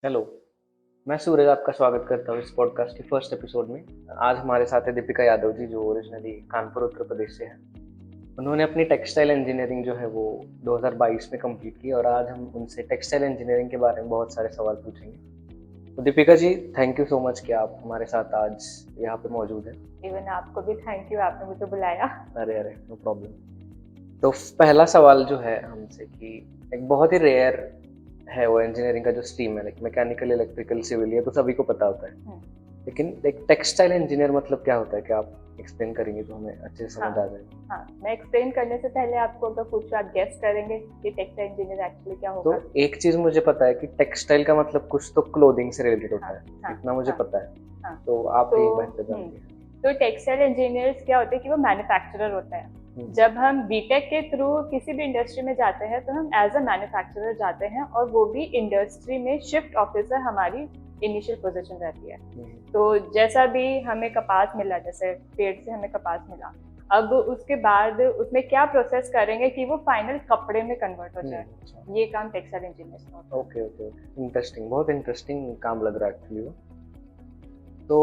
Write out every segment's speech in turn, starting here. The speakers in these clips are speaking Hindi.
हेलो, मैं सूरज आपका स्वागत करता हूँ इस पॉडकास्ट के फर्स्ट एपिसोड में। आज हमारे साथ है दीपिका यादव जी जो ओरिजिनली कानपुर उत्तर प्रदेश से हैं। उन्होंने अपनी टेक्सटाइल इंजीनियरिंग जो है वो 2022 में कंप्लीट की और आज हम उनसे टेक्सटाइल इंजीनियरिंग के बारे में बहुत सारे सवाल पूछेंगे। तो Deepika ji, thank you so much कि आप हमारे साथ आज यहाँ पे मौजूद हैं। इवन आपको भी थैंक यू, आपने मुझे बुलाया। अरे नो प्रॉब्लम। तो पहला सवाल जो है हमसे कि एक बहुत ही रेयर है वो इंजीनियरिंग का जो स्ट्रीम है, लाइक मैकेनिकल, इलेक्ट्रिकल, सिविल, ये तो सभी को पता होता है। लेकिन एक टेक्सटाइल इंजीनियर मतलब क्या होता है? क्या आप एक्सप्लेन करेंगे तो हमें अच्छे से समझ आ जाएगा। हाँ, मैं एक्सप्लेन करने से पहले आपको अगर पूछूं, आप गेस करेंगे कि टेक्सटाइल इंजीनियर एक्चुअली क्या तो होगा? एक चीज मुझे पता है कि टेक्सटाइल का मतलब कुछ तो क्लोथिंग से रिलेटेड होता हाँ, है, हाँ, इतना मुझे हाँ, पता है। हाँ। तो आप तो ये बेहतर जानते हैं। तो टेक्सटाइल इंजीनियर्स क्या होते हैं कि वो मैन्युफैक्चरर होता है। हम्म, जब हम बीटेक के थ्रू किसी भी इंडस्ट्री में जाते हैं तो हम एज अ मैन्युफैक्चरर जाते हैं, और वो भी इंडस्ट्री में शिफ्ट ऑफिसर हमारी इनिशियल पोजीशन रहती है। तो जैसा भी हमें कपास मिला, जैसे पेड़ से हमें कपास मिला, अब उसके बाद उसमें क्या प्रोसेस करेंगे कि वो फाइनल कपड़े में कन्वर्ट हो जाए, अच्छा। ये काम टेक्सटाइल इंजीनियर्स का होता है। ओके ओके ओके, इंटरेस्टिंग, बहुत इंटरेस्टिंग काम लग रहा है एक्चुअली वो। तो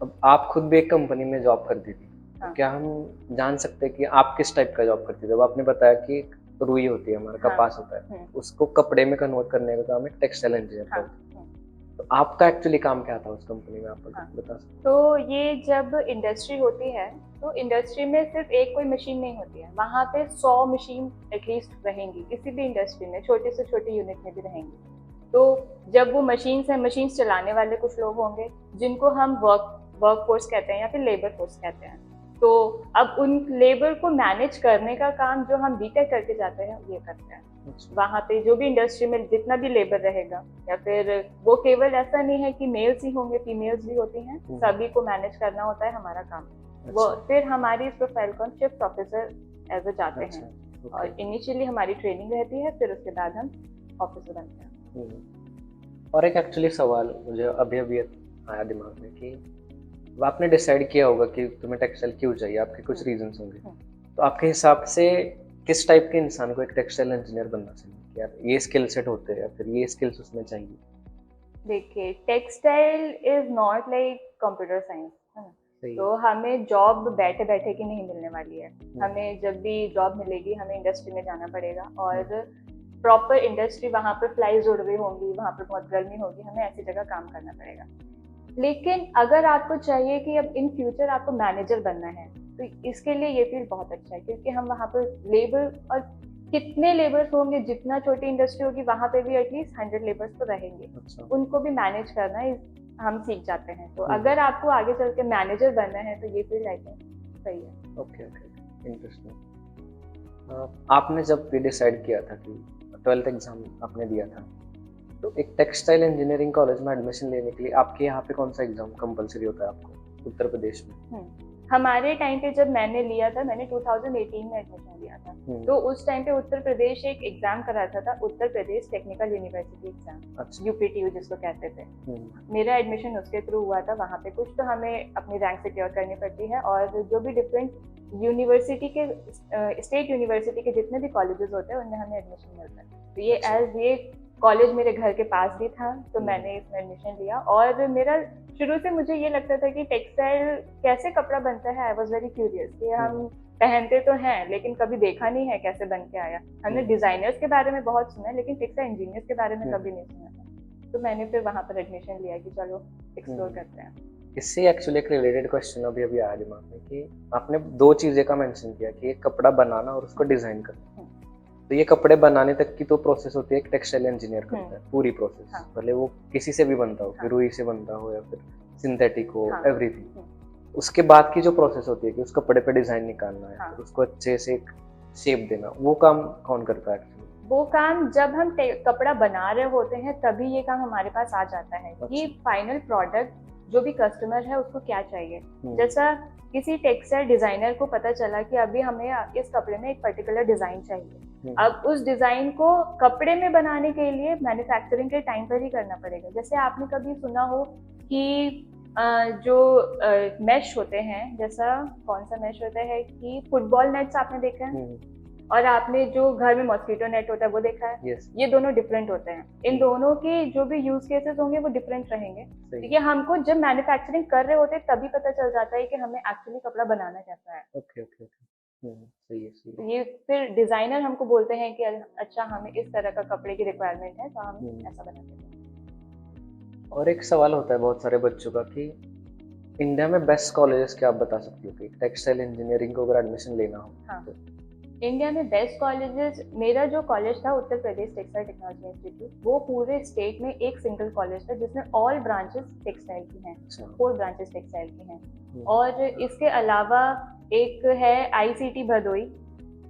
अब आप खुद भी एक कंपनी में जॉब करती थी, तो हाँ, क्या हम जान सकते हैं कि आप किस टाइप का जॉब करती थी? अब आपने बताया कि एक रुई होती है, हमारा हाँ, कपास होता है, उसको कपड़े में कन्वर्ट करने का काम एक टेक्सटाइल इंजीनियर का हाँ, होता है। तो आपका एक्चुअली काम क्या था उस कंपनी में, आप हाँ। बता सकते तो ये जब इंडस्ट्री होती है, तो इंडस्ट्री में सिर्फ एक कोई मशीन नहीं होती है, वहाँ पे 100 मशीन एटलीस्ट रहेंगी, किसी भी इंडस्ट्री में छोटे से छोटे यूनिट में भी रहेंगी। तो जब वो मशीन्स हैं, मशीन्स चलाने वाले कुछ लोग होंगे जिनको हम वर्क फोर्स कहते हैं या फिर लेबर फोर्स कहते हैं। तो अब उन लेबर को मैनेज करने का काम जो हम बीटेक करके जाते हैं ये करते हैं। हैं? अच्छा। वहाँ पे जो भी इंडस्ट्री में जितना भी लेबर रहेगा, या फिर वो केवल ऐसा नहीं है कि मेल्स ही होंगे, फीमेल्स भी होती हैं, सभी को मैनेज करना होता है हमारा काम। वो अच्छा फिर हमारी इस प्रोफाइल को हम शिफ्ट ऑफिसर एज ए जाते अच्छा। हैं, ओके। और इनिशियली हमारी ट्रेनिंग रहती है, फिर उसके बाद हम ऑफिसर बनते हैं। और एक एक्चुअली सवाल मुझे अभी अभी आया दिमाग में कि अब आपने डिसाइड किया होगा कि तुम्हें टेक्सटाइल क्यों चाहिए, आपके कुछ रीजंस होंगे। तो आपके हिसाब से किस टाइप के इंसान को एक टेक्सटाइल इंजीनियर बनना चाहिए कि यार ये स्किल सेट होते हैं या फिर ये स्किल्स उसमें चाहिए? देखिए, textile is not like computer science, है ना? सही है। तो हमें जॉब बैठे बैठे की नहीं मिलने वाली है। हम्म, हमें जब भी जॉब मिलेगी, हमें इंडस्ट्री में जाना पड़ेगा, और हम्म, प्रॉपर इंडस्ट्री, वहाँ पर फ्लाइज उड़ रही होंगी, वहाँ पर बहुत गर्मी होगी, हमें ऐसी जगह काम करना पड़ेगा। लेकिन अगर आपको चाहिए कि अब इन फ्यूचर आपको मैनेजर बनना है, तो इसके लिए ये फील्ड बहुत अच्छा है, क्योंकि हम वहाँ पर लेबर, और कितने लेबर्स होंगे, जितना छोटी इंडस्ट्री होगी वहाँ पे भी एटलीस्ट 100 लेबर्स तो रहेंगे, अच्छा। उनको भी मैनेज करना हम सीख जाते हैं। तो हम्म, अगर आपको आगे चल के मैनेजर बनना है तो ये फील्ड आई थिंक सही है। Okay okay, interesting. आपने जब ये डिसाइड किया था कि 12th एग्जाम आपने दिया था, तो एक टेक्सटाइल इंजीनियरिंग कॉलेज में एडमिशन लेने के लिए आपके यहाँ पे कौन सा एग्जाम कंपलसरी होता है आपको उत्तर प्रदेश में? हमारे टाइम पे जब मैंने लिया था, मैंने 2018 में एडमिशन लिया था। तो उस टाइम पे उत्तर प्रदेश एक एग्जाम कराता था, Uttar Pradesh technical university exam, अच्छा। यूपीटीयू जिसको कहते थे। हम्म, मेरा एडमिशन उसके थ्रू हुआ था। वहाँ पे कुछ तो हमें अपनी रैंक सिक्योर करनी पड़ती है, और जो भी डिफरेंट यूनिवर्सिटी के, स्टेट यूनिवर्सिटी के जितने भी कॉलेजेस होते हैं उनमें हमें एडमिशन मिलता है। तो ये अच्छा। ये कॉलेज मेरे घर के पास भी था, तो हम्म, मैंने इसमें एडमिशन लिया। और मेरा शुरू से मुझे ये लगता था कि टेक्सटाइल कैसे कपड़ा बनता है, आई वॉज वेरी क्यूरियस कि हम पहनते तो हैं लेकिन कभी देखा नहीं है कैसे बन के आया। हमने डिजाइनर्स के बारे में बहुत सुना है, लेकिन टेक्सटाइल इंजीनियर्स के बारे में कभी नहीं सुना था। तो मैंने फिर वहाँ पर एडमिशन लिया कि चलो एक्सप्लोर करते हैं। इससे एक्चुअली एक रिलेटेड क्वेश्चन अभी अभी आया दिमाग में कि आपने दो चीजें का मेंशन किया कि एक कपड़ा बनाना और उसको डिजाइन करना। तो ये कपड़े बनाने तक की तो प्रोसेस होती है, एक टेक्सटाइल इंजीनियर करता है पूरी प्रोसेस। हाँ, भले वो किसी से भी बनता हो, हाँ, रुई से बनता हो या फिर सिंथेटिक हो, हाँ, एवरीथिंग। उसके बाद की जो प्रोसेस होती है कि उस कपड़े पे डिजाइन निकालना है, हाँ। फिर उसको अच्छे से एक शेप देना, वो काम कौन करता है एक्चुअली? वो काम जब हम कपड़ा बना रहे होते हैं तभी ये काम हमारे पास आ जाता है कि अच्छा। फाइनल प्रोडक्ट जो भी कस्टमर है उसको क्या चाहिए। हम्म, जैसा किसी टेक्सटाइल डिजाइनर को पता चला कि अभी हमें इस कपड़े में एक पर्टिकुलर डिजाइन चाहिए, अब उस डिजाइन को कपड़े में बनाने के लिए मैन्युफैक्चरिंग के टाइम पर ही करना पड़ेगा। जैसे आपने कभी सुना हो कि जो मैश होते हैं, जैसा कौन सा मैश होता है कि फुटबॉल नेट्स आपने देखा है, हम्म, और आपने जो घर में मॉस्किटो नेट होता है वो देखा है। यस, ये दोनों डिफरेंट होते हैं। इन दोनों के जो भी यूज केसेस होंगे वो डिफरेंट रहेंगे। सही। देखिए हमको जब मैन्युफैक्चरिंग कर रहे होते हैं तभी पता चल जाता है कि हमें एक्चुअली कपड़ा बनाना कैसा है। Okay, okay, okay. सही है, सही तो है। ये फिर डिजाइनर हमको बोलते हैं कि अच्छा हमें इस तरह का कपड़े की रिक्वायरमेंट है तो हम हम्म। ऐसा बनाते हैं। और एक सवाल होता है बहुत सारे बच्चों का कि इंडिया में बेस्ट कॉलेजेस क्या आप बता सकती हो कि टेक्सटाइल इंजीनियरिंग को अगर एडमिशन लेना हो हाँ, तो? इंडिया में बेस्ट कॉलेजेस, मेरा जो कॉलेज था Uttar Pradesh textile technology institute, वो पूरे स्टेट में एक सिंगल कॉलेज था जिसमें ऑल ब्रांचेस टेक्सटाइल की हैं। अच्छा। 4 ब्रांचेस टेक्सटाइल की हैं। हम्म। और इसके अलावा एक है आईसीटी भदोई,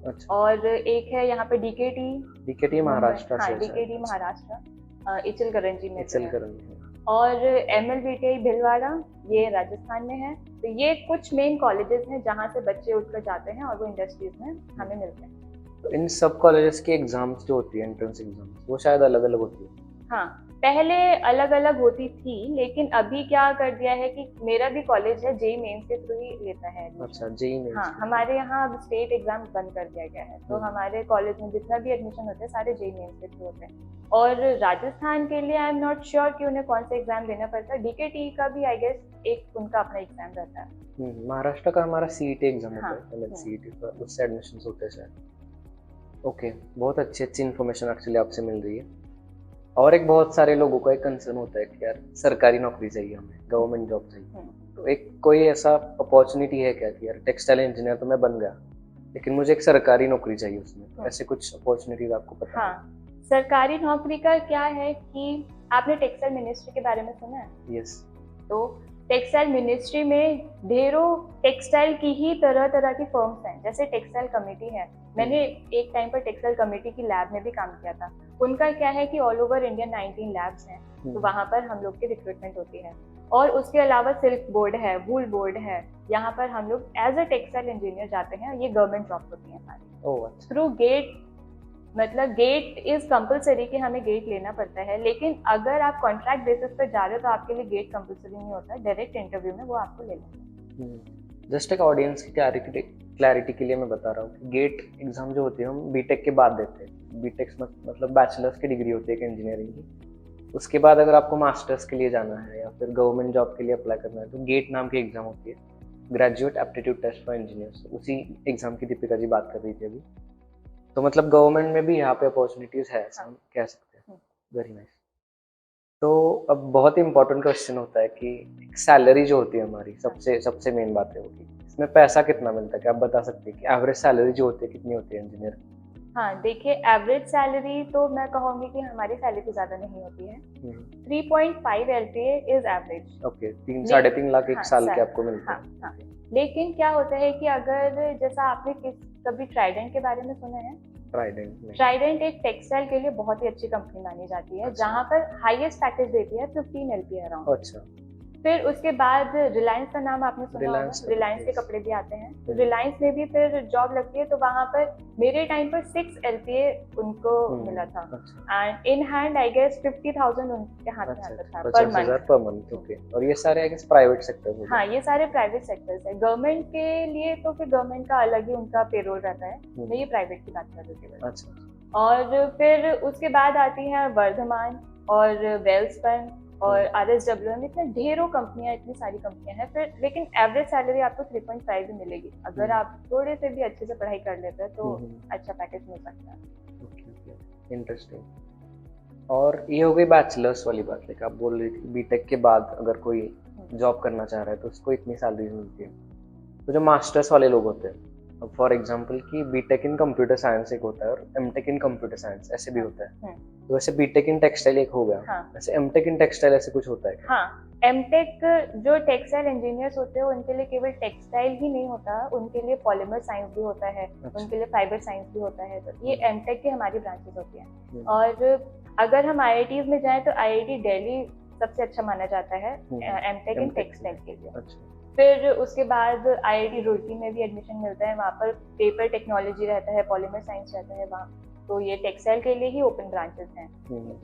अच्छा। और एक है यहाँ पे डीकेटी डीकेटी मुंबई। महाराष्ट्र हाँ, से है डीकेटी शायद। महाराष्ट्र इचलकरंजी में जो है। इचलकरंजी है। और एमएलबीटीआई भिलवाड़ा, ये राजस्थान में है। तो ये कुछ मेन कॉलेजेस हैं जहाँ से बच्चे उठकर जाते हैं और वो इंडस्ट्रीज में हमें मिलते हैं। तो इन सब कॉलेजेस की एग्जाम्स जो होती है, एंट्रेंस एग्जाम्स, वो शायद अलग अलग होती है। हाँ, पहले अलग अलग होती थी, लेकिन अभी क्या कर दिया है कि मेरा भी कॉलेज है जेईई मेंस के थ्रू ही लेता है admission। अच्छा, जेईई मेंस। हाँ, हमारे यहाँ अब स्टेट एग्जाम बंद कर दिया गया है, तो हमारे कॉलेज में जितना भी एडमिशन होते हैं सारे जेईई मेंस के थ्रू होते हैं। और राजस्थान के लिए आई एम नॉट श्योर कि उन्हें कौन सा एग्जाम देना पड़ता है। डीकेटी का भी आई गेस एक उनका अपना एग्जाम रहता है। महाराष्ट्र का हमारा सीईटी एग्जाम होता हाँ, है, अलग सीईटी का, उससे एडमिशन होते हैं शायद। ओके, बहुत अच्छी अच्छी इन्फॉर्मेशन एक्चुअली आपसे मिल रही है। और एक बहुत सारे लोगों का एक कंसर्न होता है कि यार सरकारी नौकरी चाहिए, हमें गवर्नमेंट जॉब चाहिए। तो एक कोई ऐसा अपॉर्चुनिटी है क्या कि यार टेक्सटाइल इंजीनियर तो मैं बन गया, लेकिन मुझे एक सरकारी नौकरी चाहिए उसमें, तो ऐसे कुछ अपॉर्चुनिटीज आपको पता है? हाँ, सरकारी नौकरी का क्या है कि आपने टेक्सटाइल मिनिस्ट्री के बारे में सुना है? यस। तो टेक्सटाइल मिनिस्ट्री में ढेरों टेक्सटाइल की ही तरह तरह की फर्म्स हैं। जैसे टेक्सटाइल कमेटी है, मैंने एक टाइम पर टेक्सटाइल कमेटी की लैब में भी काम किया था। उनका क्या है कि ऑल ओवर इंडिया 19 लैब्स हैं, तो वहाँ पर हम लोग की रिक्रूटमेंट होती है। और उसके अलावा सिल्क बोर्ड है, वूल बोर्ड है, यहाँ पर हम लोग एज अ टेक्सटाइल इंजीनियर जाते हैं। ये गवर्नमेंट जॉब होती है हमारी। ओह अच्छा। थ्रू गेट, मतलब गेट इज कंपलसरी कि हमें गेट लेना पड़ता है, लेकिन अगर आप कॉन्ट्रैक्ट बेसिस पर जा रहे हो तो आपके लिए गेट कंपलसरी नहीं होता है। डायरेक्ट इंटरव्यू में वो आपको ले लेते हैं। जस्ट एक ऑडियंस की क्लैरिटी के लिए मैं बता रहा हूँ कि गेट एग्जाम जो होती है हम बीटेक के बाद देते हैं। बीटेक मतलब बैचलर्स की डिग्री होती है एक इंजीनियरिंग की। उसके बाद अगर आपको मास्टर्स के लिए जाना है या फिर गवर्नमेंट जॉब के लिए अप्लाई करना है तो गेट नाम की एग्जाम होती है, graduate aptitude test for engineers. उसी एग्जाम की दीपिका जी बात कर रही थी अभी। तो मतलब गवर्नमेंट में भी यहाँ पे अपॉर्चुनिटीज है, ऐसा हम कह सकते हैं। Very nice. तो अब बहुत ही इंपॉर्टेंट क्वेश्चन होता है कि सैलरी जो होती है हमारी, सबसे सबसे मेन बात है वो कि इसमें पैसा कितना मिलता है। क्या आप बता सकते हैं कि एवरेज सैलरी जो होती है कितनी होती है इंजीनियर? हाँ, देखिए एवरेज सैलरी तो मैं कहूँगी कि हमारी सैलरी ज़्यादा नहीं होती है। 3.5 LPA is average. Okay, 3-3.5 lakh एक हाँ, साल के आपको मिलते हाँ, हैं। हाँ। लेकिन क्या होता है कि अगर जैसा आपने कभी ट्राइडेंट के बारे में सुना है? ट्राइडेंट एक टेक्सटाइल के लिए बहुत ही अच्छी कंपनी मानी जाती है। अच्छा। जहाँ पर हाईएस्ट पैकेज देती है 15 LPA अराउंड। अच्छा। फिर उसके बाद रिलायंस का नाम आपने सुना होगा। रिलायंस रिलायंस के कपड़े भी आते हैं, तो रिलायंस में भी फिर जॉब लगती है। तो वहाँ पर मेरे टाइम पर 6 LPA उनको मिला था। And in hand I guess 50,000 उनके हाथ में आता था पर 50,000 पर मंथ। ओके, और ये सारे आई गेस प्राइवेट सेक्टर में? हाँ, ये सारे प्राइवेट सेक्टर्स है। गवर्नमेंट के लिए तो फिर गवर्नमेंट का अलग ही उनका पेरोल रहता है। मैं ये प्राइवेट की बात कर रही थी। अच्छा। और फिर उसके बाद आती है वर्धमान और वेल्सपन और RSWM। इतने ढेरों कंपनियां, इतनी सारी कंपनियां हैं। फिर लेकिन एवरेज सैलरी आपको 3.5 भी मिलेगी अगर आप थोड़े से भी अच्छे से पढ़ाई कर लेते हैं, तो अच्छा पैकेज मिल सकता है। Okay, interesting. और ये हो गई बैचलर्स वाली बात, लेकिन आप बोल रही थी बीटेक के बाद अगर कोई जॉब करना चाह रहा है तो उसको इतनी सैलरी मिलती है। तो जो मास्टर्स वाले लोग होते हैं, फॉर एग्जाम्पल कि बीटेक इन कंप्यूटर साइंस एक होता है और एमटेक इन कंप्यूटर साइंस ऐसे भी होता है। तो वैसे बीटेक इन टेक्सटाइल एक हो गया, वैसे एमटेक इन टेक्सटाइल ऐसे कुछ होता है क्या? हाँ, एमटेक जो टेक्सटाइल इंजीनियर्स होते हैं उनके लिए केवल टेक्सटाइल ही नहीं होता, उनके लिए पॉलीमर साइंस भी होता है। अच्छा। उनके लिए फाइबर साइंस भी होता है। तो ये एमटेक की हमारी ब्रांचेस होती हैं। और अगर हम आईआईटीज में जाएं तो आईआईटी दिल्ली सबसे अच्छा माना जाता है एमटेक इन टेक्सटाइल के लिए। अच्छा। फिर उसके बाद आईआईटी रुड़की में भी एडमिशन मिलता है। वहाँ पर पेपर टेक्नोलॉजी रहता है, पॉलीमर साइंस रहता है वहाँ। तो ये टेक्सटाइल के लिए ही ओपन ब्रांचेस हैं।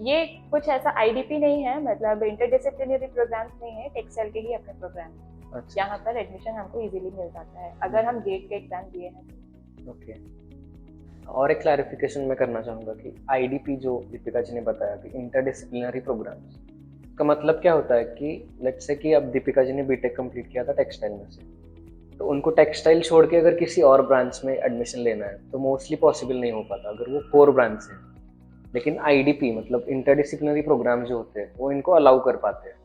ये कुछ ऐसा आईडीपी नहीं है, मतलब इंटरडिसिप्लिनरी प्रोग्राम्स नहीं है, टेक्सटाइल के ही अपने प्रोग्राम। अच्छा। यहाँ पर एडमिशन हमको इजीली मिल जाता है अगर हम गेट के एग्जाम दिए हैं। ओके। और एक क्लैरिफिकेशन मैं करना चाहूँगा कि आईडीपी जो दीपिका जी ने बताया कि इंटरडिसिप्लिनरी प्रोग्राम्स का मतलब क्या होता है कि लेट्स से कि अब दीपिका जी ने बीटेक कंप्लीट किया था टेक्सटाइल में से, तो उनको टेक्सटाइल छोड़ के अगर किसी और ब्रांच में एडमिशन लेना है तो मोस्टली पॉसिबल नहीं हो पाता अगर वो कोर ब्रांच है। लेकिन आईडीपी मतलब इंटरडिसिप्लिनरी प्रोग्राम जो होते हैं वो इनको अलाउ कर पाते हैं।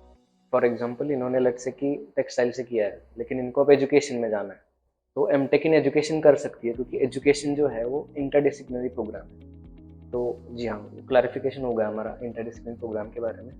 फॉर एग्जांपल इन्होंने लेट्स से कि टेक्सटाइल से किया है लेकिन इनको अब एजुकेशन में जाना है, तो एमटेक इन एजुकेशन कर सकती है क्योंकि एजुकेशन जो है वो इंटरडिसिप्लिनरी प्रोग्राम है। तो जी हाँ, क्लैरिफिकेशन हो गया हमारा इंटरडिसिप्लिनरी प्रोग्राम के बारे में।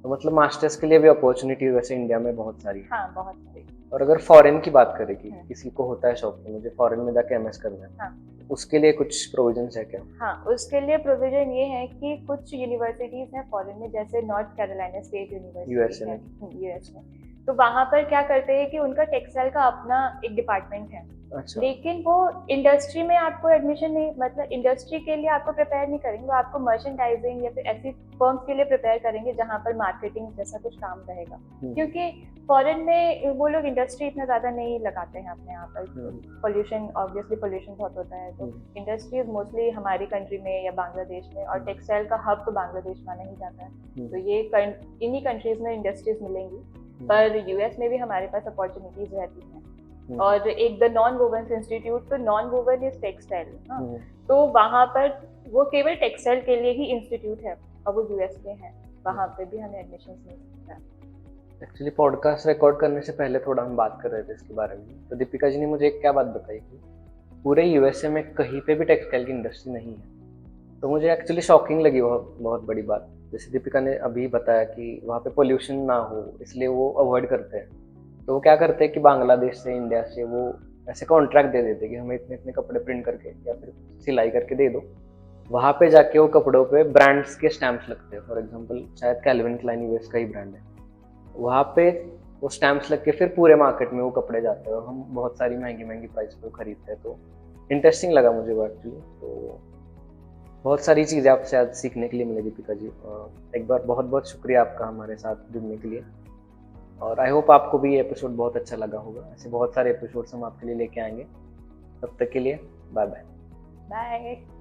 तो मतलब मास्टर्स के लिए भी अपॉर्चुनिटी वैसे इंडिया में बहुत सारी है। हाँ, बहुत सही। और अगर फॉरेन की बात करें कि हम्म। किसी को होता है शौक कि मुझे फॉरेन में जाके एमएस करना है, हाँ। उसके लिए कुछ प्रोविजंस है क्या? हाँ, उसके लिए प्रोविजन ये है कि कुछ यूनिवर्सिटीज हैं फॉरेन में, जैसे north Carolina state USA university है में? यूएस में। तो वहाँ पर क्या करते हैं कि उनका टेक्सटाइल का अपना एक डिपार्टमेंट है, अच्छा। लेकिन वो इंडस्ट्री में आपको एडमिशन नहीं, मतलब इंडस्ट्री के लिए आपको प्रिपेयर नहीं करेंगे, वो आपको मर्चेंडाइजिंग या फिर ऐसी फर्म्स के लिए प्रिपेयर करेंगे जहाँ पर मार्केटिंग जैसा कुछ काम रहेगा। क्योंकि फॉरेन में वो लोग इंडस्ट्री इतना ज़्यादा नहीं लगाते हैं अपने यहाँ पर, पोल्यूशन, ऑब्वियसली पोल्यूशन बहुत होता है, तो इंडस्ट्रीज मोस्टली हमारी कंट्री में या बांग्लादेश में, और टेक्सटाइल का हब तो बांग्लादेश माना ही जाता है, तो ये इन्हीं कंट्रीज में इंडस्ट्रीज मिलेंगी। पर यूएस में भी हमारे पास अपॉर्चुनिटीज रहती हैं। और एक द नॉन वोवन इंस्टीट्यूट, तो नॉन वोवन इज टेक्सटाइल, तो वहाँ पर वो केवल टेक्सटाइल के लिए ही इंस्टीट्यूट है और वो यूएस में है, वहाँ पे भी हमें एडमिशन मिल सकता है। एक्चुअली पॉडकास्ट रिकॉर्ड करने से पहले थोड़ा हम बात कर रहे थे इसके बारे में, तो दीपिका जी ने मुझे एक क्या बात बताई कि पूरे यूएसए में कहीं पे भी टेक्सटाइल की इंडस्ट्री नहीं है। तो मुझे एक्चुअली शॉकिंग लगी वो बहुत बड़ी बात। जैसे दीपिका ने अभी बताया कि वहाँ पे पोल्यूशन ना हो इसलिए वो अवॉइड करते हैं। तो वो क्या करते हैं कि बांग्लादेश से, इंडिया से वो ऐसे कॉन्ट्रैक्ट दे देते हैं कि हमें इतने इतने कपड़े प्रिंट करके या फिर सिलाई करके दे दो। वहाँ पे जाके वो कपड़ों पे ब्रांड्स के स्टैम्प्स लगते हैं। फॉर एग्जांपल शायद कैल्विन क्लाइन यूएस का ही ब्रांड है, वहाँ पे वो स्टैम्प्स लग के फिर पूरे मार्केट में वो कपड़े जाते हैं और हम बहुत सारी महंगी महंगी प्राइस पे खरीदते हैं। तो इंटरेस्टिंग लगा मुझे वो एक्चुअली। तो बहुत सारी चीज़ें आपसे आज सीखने के लिए मिली दीपिका जी। एक बार बहुत बहुत शुक्रिया आपका हमारे साथ जुड़ने के लिए, और आई होप आपको भी ये एपिसोड बहुत अच्छा लगा होगा। ऐसे बहुत सारे एपिसोड्स हम आपके लिए लेके आएंगे। तब तक के लिए बाय बाय। बाय।